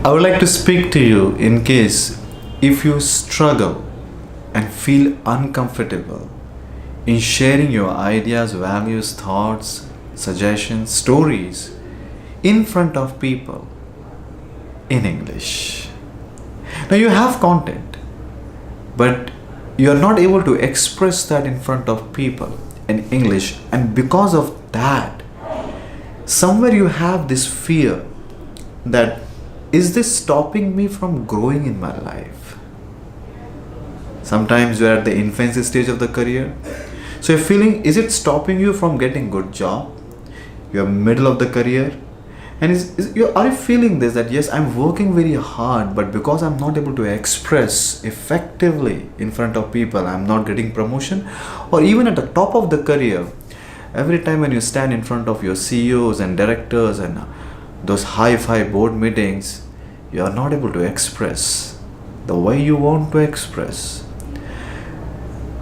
I would like to speak to you in case if you struggle and feel uncomfortable in sharing your ideas, values, thoughts, suggestions, stories in front of people in English. Now you have content, but you are not able to express that in front of people in English, and because of that, somewhere you have this fear that is this stopping me from growing in my life? Sometimes you're at the infancy stage of the career. So you're feeling, is it stopping you from getting good job? You're middle of the career. And are you feeling this that yes, I'm working very hard, but because I'm not able to express effectively in front of people, I'm not getting promotion? Or even at the top of the career, every time when you stand in front of your CEOs and directors and those high-fi board meetings, you are not able to express the way you want to express.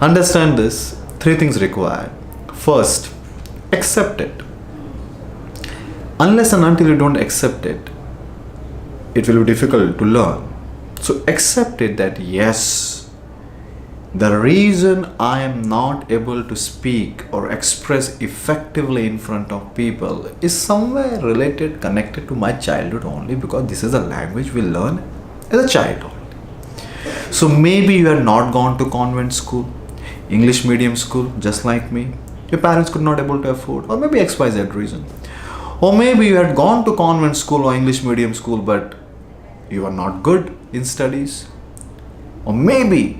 Understand this. Three things required. First, accept it. Unless and until you don't accept it, it will be difficult to learn. So accept it that yes, the reason I am not able to speak or express effectively in front of people is somewhere related, connected to my childhood only, because this is a language we learn as a child only. So maybe you had not gone to convent school, English medium school, just like me. Your parents could not able to afford, or maybe XYZ reason. Or maybe you had gone to convent school or English medium school, but you were not good in studies. Or maybe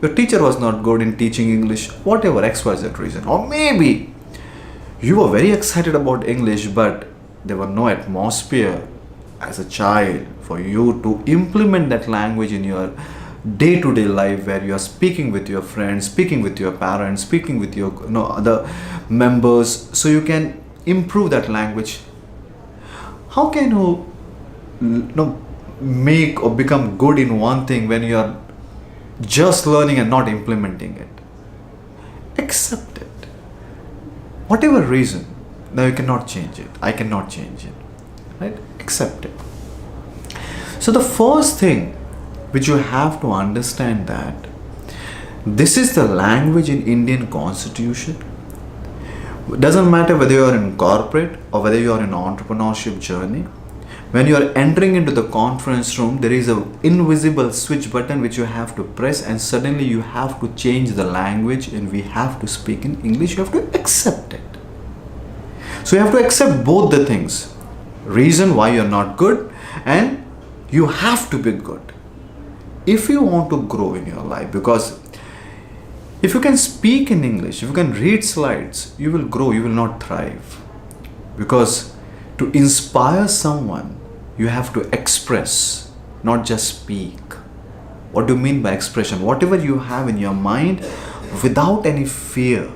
your teacher was not good in teaching English, whatever XYZ reason. Or maybe you were very excited about English, but there were no atmosphere as a child for you to implement that language in your day-to-day life, where you are speaking with your friends, speaking with your parents, speaking with your other members, so you can improve that language. How can you make or become good in one thing when you are just learning and not implementing it? Accept it. Whatever reason, now you cannot change it. I cannot change it. Right? Accept it. So the first thing which you have to understand that this is the language in Indian Constitution. It doesn't matter whether you are in corporate or whether you are in entrepreneurship journey. When you are entering into the conference room, there is an invisible switch button which you have to press, and suddenly you have to change the language and we have to speak in English. You have to accept it. So you have to accept both the things. Reason why you are not good, and you have to be good if you want to grow in your life. Because if you can speak in English, if you can read slides, you will grow, you will not thrive. Because to inspire someone, you have to express, not just speak. What do you mean by expression? Whatever you have in your mind, without any fear,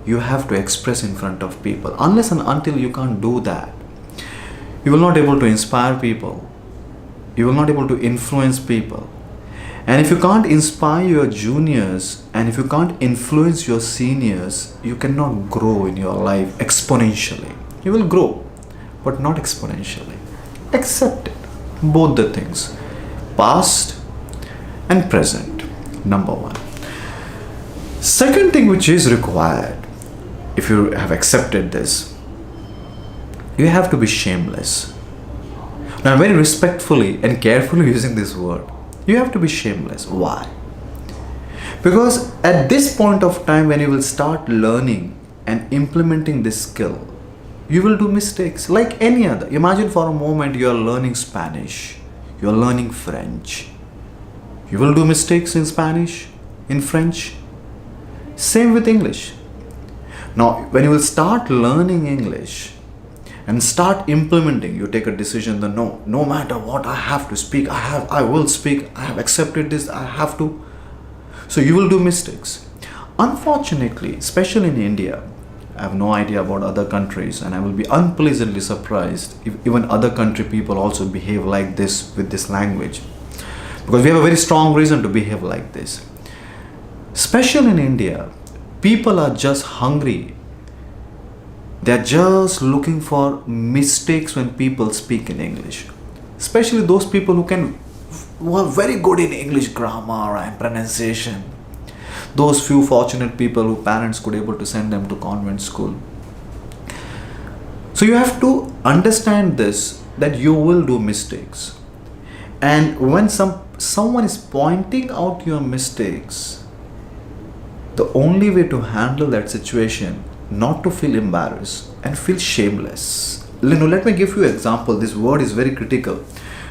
you have to express in front of people. Unless and until you can't do that, you will not able to inspire people. You will not able to influence people. And if you can't inspire your juniors, and if you can't influence your seniors, you cannot grow in your life exponentially. You will grow, but not exponentially. Accept it. Both the things. Past and present. Number one. Second thing which is required, if you have accepted this, you have to be shameless. Now I'm very respectfully and carefully using this word. You have to be shameless. Why? Because at this point of time, when you will start learning and implementing this skill, you will do mistakes like any other. Imagine for a moment you are learning Spanish, you are learning French. You will do mistakes in Spanish, in French. Same with English. Now, when you will start learning English and start implementing, you take a decision that no matter what, I have to speak, I will speak, I have accepted this, I have to. So you will do mistakes. Unfortunately, especially in India, I have no idea about other countries, and I will be unpleasantly surprised if even other country people also behave like this with this language. Because we have a very strong reason to behave like this. Especially in India, people are just hungry. They are just looking for mistakes when people speak in English. especially those people who are very good in English grammar and pronunciation. Those few fortunate people who parents could able to send them to convent school. So you have to understand this, that you will do mistakes. And when someone is pointing out your mistakes, the only way to handle that situation, not to feel embarrassed and feel shameless. Let me give you an example. This word is very critical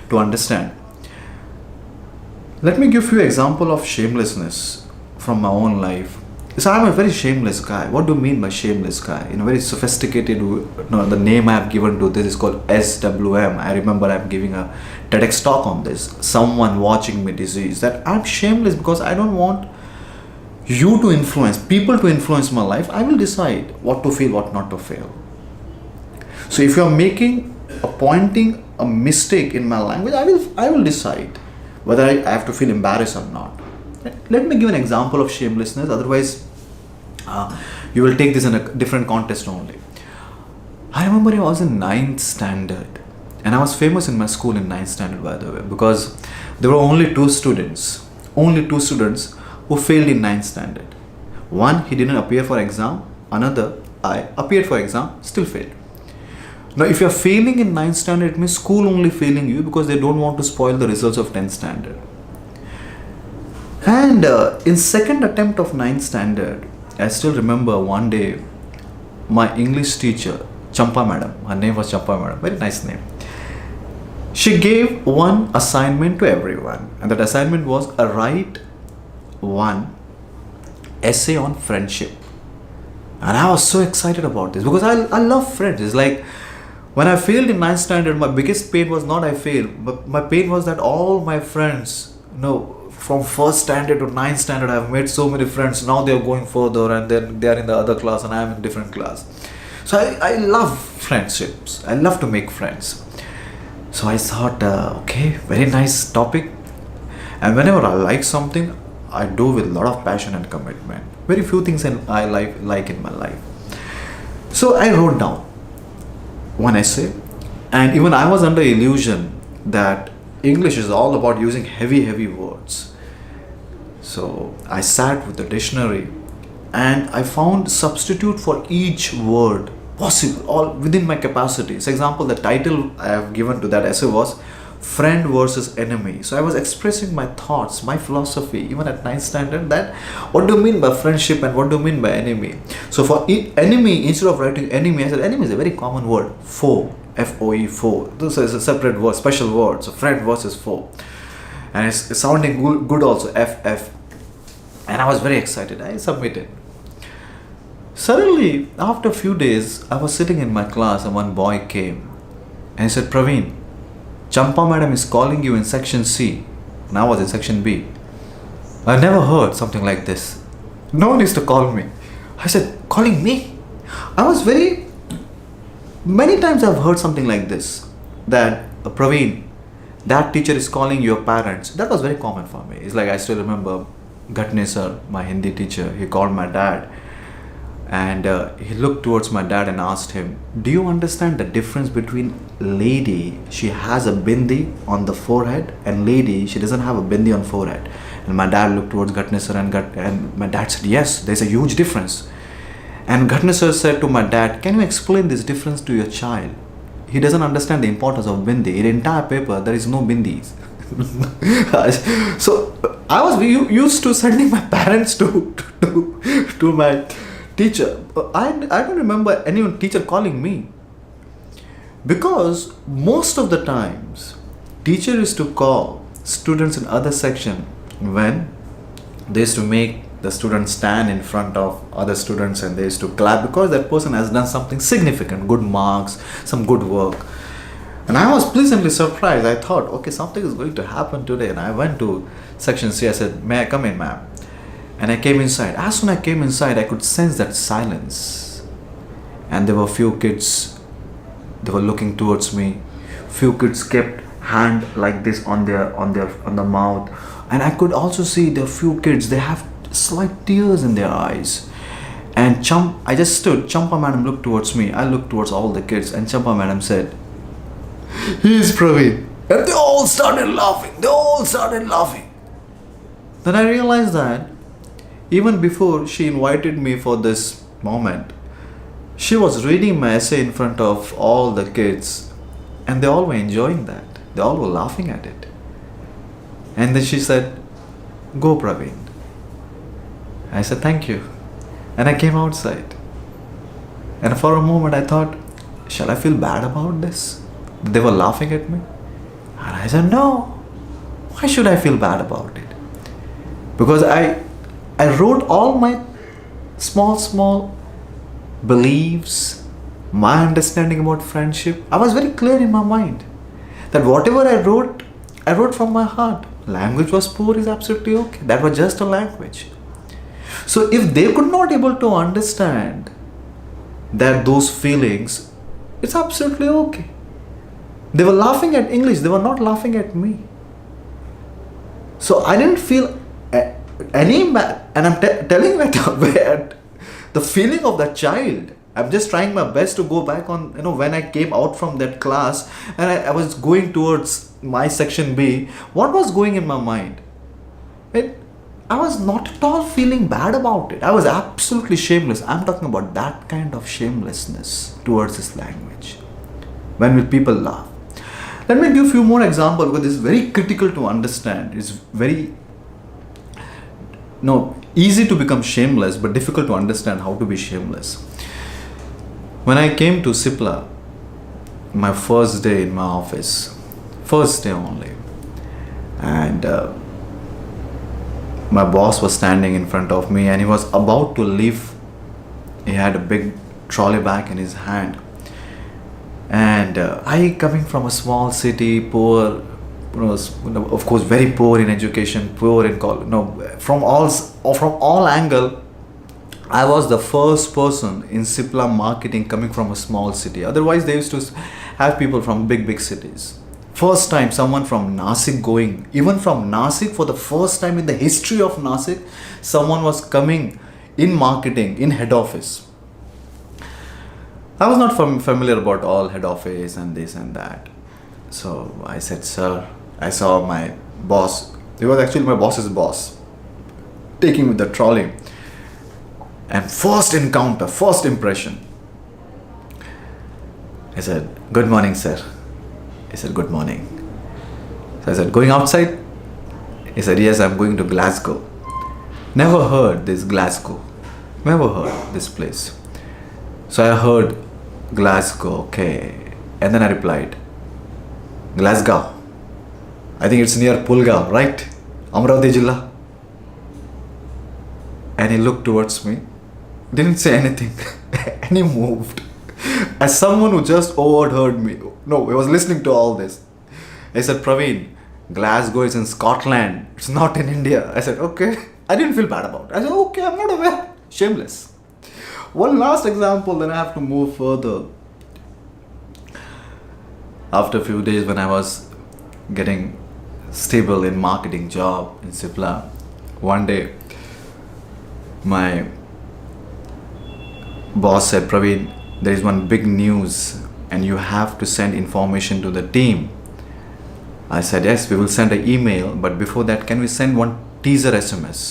to understand. Let me give you an example of shamelessness from my own life. So I'm a very shameless guy. What do you mean by shameless guy? In a very sophisticated, the name I have given to this is called SWM. I remember I'm giving a TEDx talk on this. Someone watching me disease, that I'm shameless because I don't want you to influence, people to influence my life. I will decide what to feel, what not to feel. So if you are pointing a mistake in my language, I will decide whether I have to feel embarrassed or not. Let me give an example of shamelessness. Otherwise, you will take this in a different context only. I remember I was in 9th standard, and I was famous in my school in 9th standard, by the way, because there were only two students who failed in 9th standard. One, he didn't appear for exam. Another, I appeared for exam, still failed. Now, if you are failing in 9th standard, it means school only failing you because they don't want to spoil the results of 10th standard. And in second attempt of 9th standard, I still remember one day, my English teacher, Champa madam, her name was Champa madam, very nice name. She gave one assignment to everyone, and that assignment was write one essay on friendship. And I was so excited about this because I love friends. It's like when I failed in 9th standard, my biggest pain was not I failed, but my pain was that all my friends, from 1st standard to 9th standard, I've made so many friends. Now they're going further and then they're in the other class and I'm in different class. So I love friendships. I love to make friends. So I thought, okay, very nice topic. And whenever I like something, I do with a lot of passion and commitment. Very few things I like in my life. So I wrote down one essay, and even I was under illusion that English is all about using heavy words. So I sat with the dictionary and I found substitute for each word possible, all within my capacities. For example, the title I have given to that essay was Friend versus Enemy. So I was expressing my thoughts, my philosophy, even at 9th standard, that what do you mean by friendship and what do you mean by enemy? So for enemy, instead of writing enemy, I said enemy is a very common word, foe. F-O-E, foe. This is a separate word, special word. So friend versus foe. And it's sounding good also, F. And I was very excited. I submitted. Suddenly, after a few days, I was sitting in my class and one boy came and he said, Praveen, Champa madam is calling you in section C. And I was in section B. I never heard something like this. No one used to call me. I said, calling me? Many times I've heard something like this, that Praveen, that teacher is calling your parents. That was very common for me. It's like I still remember Ghatne sir, my Hindi teacher, he called my dad and he looked towards my dad and asked him, do you understand the difference between lady, she has a bindi on the forehead, and lady, she doesn't have a bindi on forehead? And my dad looked towards Ghatne sir and my dad said, yes, there's a huge difference. And Ghatne sir said to my dad, can you explain this difference to your child? He doesn't understand the importance of bindi. In the entire paper, there is no bindis. So I was used to sending my parents to my teacher. I don't remember any teacher calling me, because most of the times teacher used to call students in other section when they used to make the students stand in front of other students and they used to clap because that person has done something significant, good marks, some good work. And I was pleasantly surprised. I thought, okay, something is going to happen today. And I went to section C. I said, may I come in, ma'am? And I came inside. As soon as I came inside, I could sense that silence. And there were few kids, they were looking towards me. Few kids kept hand like this on the mouth. And I could also see the few kids, they have slight tears in their eyes. And I just stood. Champa madam looked towards me. I looked towards all the kids. And Champa madam said, he is Praveen. And they all started laughing. They all started laughing. Then I realized that even before she invited me for this moment, she was reading my essay in front of all the kids, and they all were enjoying that. They all were laughing at it. And then she said, "Go, Praveen." I said, "Thank you." And I came outside. And for a moment I thought, shall I feel bad about this? They were laughing at me. And I said, no. Why should I feel bad about it? Because I wrote all my small beliefs, my understanding about friendship. I was very clear in my mind that whatever I wrote from my heart. Language was poor is absolutely okay. That was just a language. So if they could not able to understand that those feelings, it's absolutely okay. They were laughing at English. They were not laughing at me. So I didn't feel any bad. And I'm telling that the feeling of that child. I'm just trying my best to go back on, when I came out from that class and I was going towards my section B, what was going in my mind? I was not at all feeling bad about it. I was absolutely shameless. I'm talking about that kind of shamelessness towards this language. When will people laugh? Let me give a few more examples because this is very critical to understand. It's very easy to become shameless but difficult to understand how to be shameless. When I came to Cipla, my first day in my office, first day only, and my boss was standing in front of me and he was about to leave. He had a big trolley bag in his hand. And I, coming from a small city, poor, of course very poor in education, poor in college, from all angle, I was the first person in Cipla marketing coming from a small city. Otherwise they used to have people from big cities. First time someone from Nasik going, even from Nasik, for the first time in the history of Nasik, someone was coming in marketing, in head office. I was not familiar about all head office and this and that. So I said, "Sir," I saw my boss. He was actually my boss's boss, taking with the trolley. And first encounter, first impression, I said, "Good morning, sir." He said, "Good morning." So I said, "Going outside?" He said, "Yes, I'm going to Glasgow." Never heard this Glasgow. Never heard this place. So I heard Glasgow, okay. And then I replied, "Glasgow. I think it's near Pulgaon, right? Amravati Jilla." And he looked towards me, didn't say anything, and he moved. As someone who just overheard me, he was listening to all this. I said, "Praveen, Glasgow is in Scotland. It's not in India." I said, "Okay." I didn't feel bad about it. I said, "Okay, I'm not aware." Shameless. One last example, then I have to move further. After a few days when I was getting stable in marketing job in Cipla, one day my boss said, "Praveen, there is one big news and you have to send information to the team." I said, "Yes, we will send an email, but before that, can we send one teaser SMS?"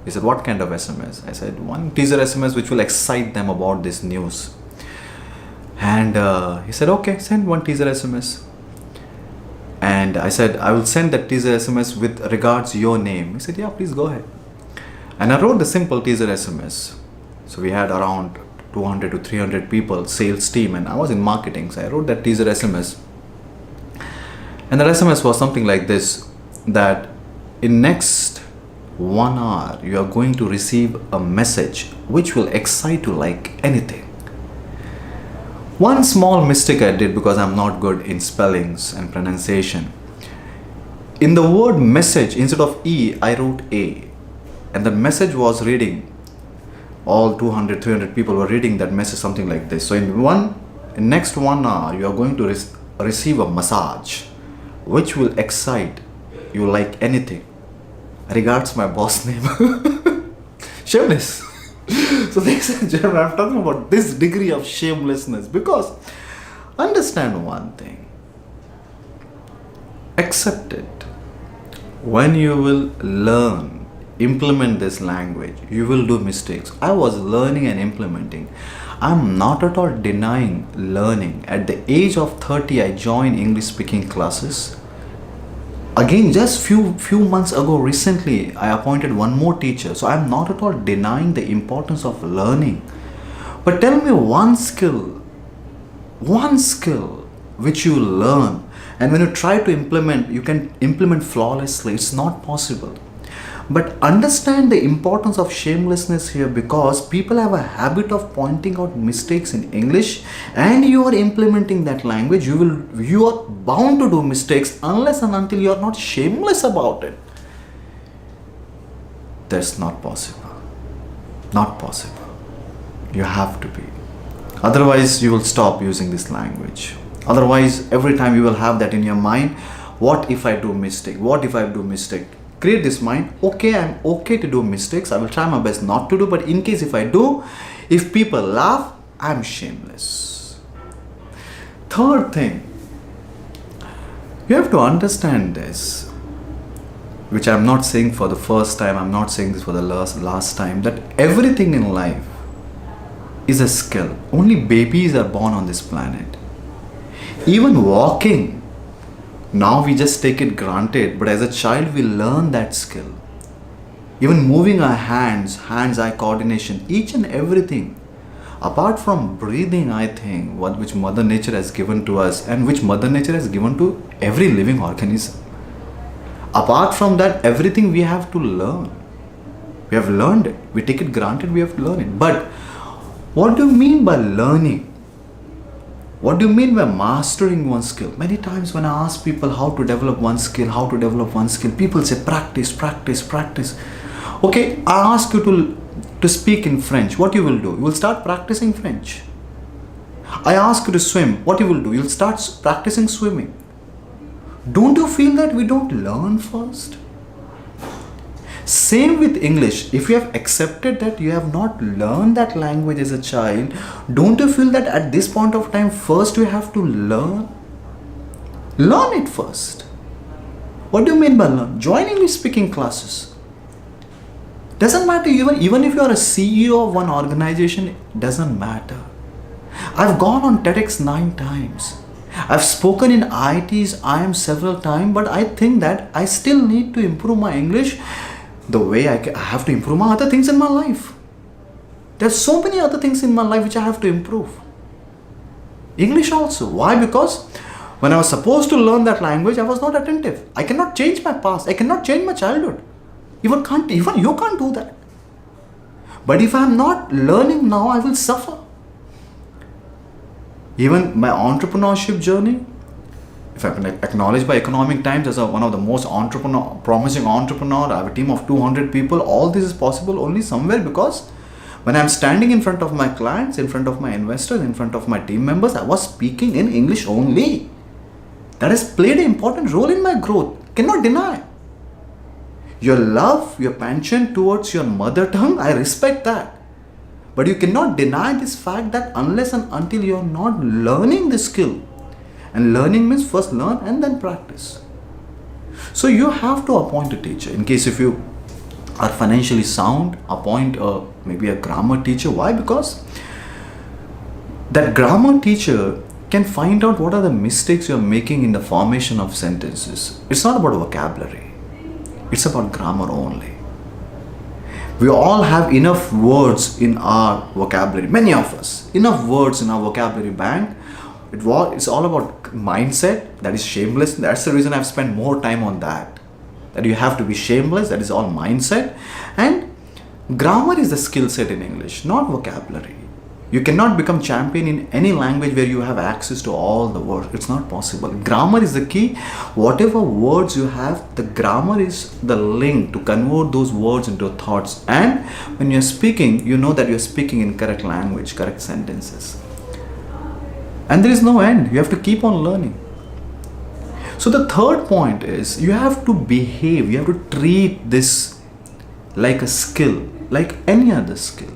He said, "What kind of SMS?" I said, "One teaser SMS which will excite them about this news." And he said, "Okay, send one teaser SMS." And I said, "I will send that teaser SMS with regards your name." He said, "Yeah, please go ahead." And I wrote the simple teaser SMS. So we had around 200 to 300 people, sales team, and I was in marketing. So I wrote that teaser SMS. And the SMS was something like this, that in next 1 hour, you are going to receive a message which will excite you like anything. One small mistake I did because I'm not good in spellings and pronunciation. In the word message, instead of E, I wrote A. And the message was reading, all 200, 300 people were reading that message, something like this. So in next 1 hour, you are going to receive a massage which will excite you like anything. Regards, my boss name. Shameless. So ladies and gentlemen, I'm talking about this degree of shamelessness because understand one thing. accept it. When you will learn, implement this language, you will do mistakes. I was learning and implementing. I'm not at all denying learning. At the age of 30, I joined English speaking classes. Again, just few months ago, recently, I appointed one more teacher. So I'm not at all denying the importance of learning. But tell me one skill which you learn, and when you try to implement, you can implement flawlessly. It's not possible. But understand the importance of shamelessness here, because people have a habit of pointing out mistakes in English, and you are implementing that language. You are bound to do mistakes unless and until you are not shameless about it. That's not possible. Not possible. You have to be. Otherwise, you will stop using this language. Otherwise, every time you will have that in your mind, what if I do mistake? What if I do mistake? Create this mind, okay, I'm okay to do mistakes. I will try my best not to do, but in case if I do, if people laugh, I'm shameless. Third thing, you have to understand this, which I'm not saying for the first time, I'm not saying this for the last time, that everything in life is a skill. Only babies are born on this planet. Even walking, now we just take it granted, but as a child we learn that skill. Even moving our hands-eye coordination, each and everything. Apart from breathing, I think, which Mother Nature has given to us, and which Mother Nature has given to every living organism. Apart from that, everything we have to learn. We have learned it. We take it granted, we have to learn it. But what do you mean by learning? What do you mean by mastering one skill? Many times when I ask people how to develop one skill, people say practice, practice, practice. Okay, I ask you to speak in French. What you will do? You will start practicing French. I ask you to swim. What you will do? You'll start practicing swimming. Don't you feel that we don't learn first? Same with English. If you have accepted that you have not learned that language as a child, don't you feel that at this point of time, first you have to learn? Learn it first. What do you mean by learn? Join English speaking classes. Doesn't matter, even if you are a CEO of one organization, it doesn't matter. I've gone on TEDx 9 times. I've spoken in IITs IIM several times, but I think that I still need to improve my English the way I have to improve my other things in my life. There's so many other things in my life which I have to improve. English also. Why? Because when I was supposed to learn that language, I was not attentive. I cannot change my past. I cannot change my childhood. Even you can't do that. But if I'm not learning now, I will suffer. Even my entrepreneurship journey, if I can acknowledge by Economic Times as one of the most promising entrepreneur, I have a team of 200 people. All this is possible only somewhere because when I'm standing in front of my clients, in front of my investors, in front of my team members, I was speaking in English only. That has played an important role in my growth. Cannot deny. Your love, your penchant towards your mother tongue, I respect that. But you cannot deny this fact that unless and until you are not learning the skill, and learning means first learn and then practice. So you have to appoint a teacher. In case if you are financially sound, appoint maybe a grammar teacher. Why? Because that grammar teacher can find out what are the mistakes you are making in the formation of sentences. It's not about vocabulary. It's about grammar only. We all have enough words in our vocabulary. Many of us. Enough words in our vocabulary bank. It's all about mindset. That is shameless. That's the reason I've spent more time on that. That you have to be shameless. That is all mindset. And grammar is the skill set in English, not vocabulary. You cannot become champion in any language where you have access to all the words. It's not possible. Grammar is the key. Whatever words you have, the grammar is the link to convert those words into thoughts. And when you're speaking, you know that you're speaking in correct language, correct sentences. And there is no end. You have to keep on learning. So the third point is you have to behave. You have to treat this like a skill, like any other skill.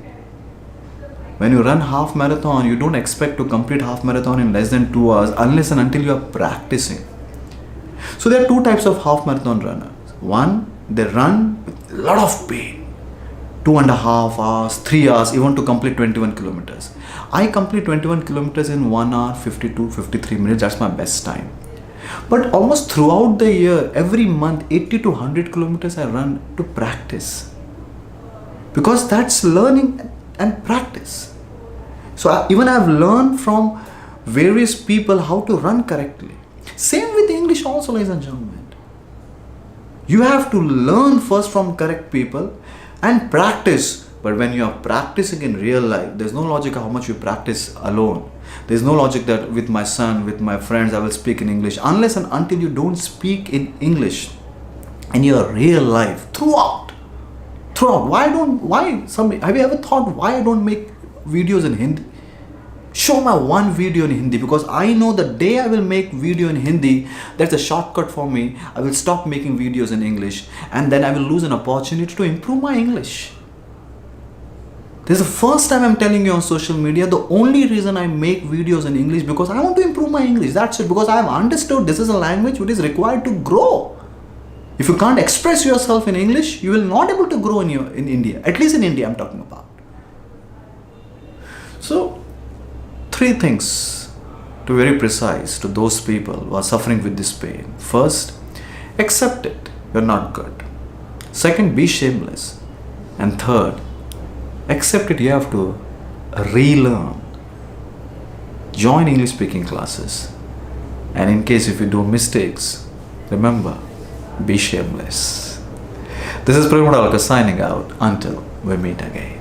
When you run half marathon, you don't expect to complete half marathon in less than 2 hours unless and until you are practicing. So there are two types of half marathon runners. One, they run with a lot of pain. 2.5 hours, 3 hours, even to complete 21 kilometers. I complete 21 kilometers in 1 hour, 52, 53 minutes. That's my best time. But almost throughout the year, every month, 80 to 100 kilometers I run to practice. Because that's learning and practice. So even I've learned from various people how to run correctly. Same with English also, ladies and gentlemen. You have to learn first from correct people and practice. But when you are practicing in real life, there's no logic how much you practice alone. There's no logic that with my son, with my friends, I will speak in English. Unless and until you don't speak in English in your real life, throughout. Have you ever thought why I don't make videos in Hindi? Show my one video in Hindi, because I know the day I will make video in Hindi, that's a shortcut for me. I will stop making videos in English, and then I will lose an opportunity to improve my English. This is the first time I'm telling you on social media, the only reason I make videos in English because I want to improve my English. That's it, because I have understood this is a language which is required to grow. If you can't express yourself in English, you will not able to grow in India. At least in India I'm talking about. So, 3 things to be very precise to those people who are suffering with this pain. First, accept it. You're not good. Second, be shameless. And third, accept it. You have to relearn. Join English speaking classes. And in case if you do mistakes, remember, be shameless. This is Premodalka signing out until we meet again.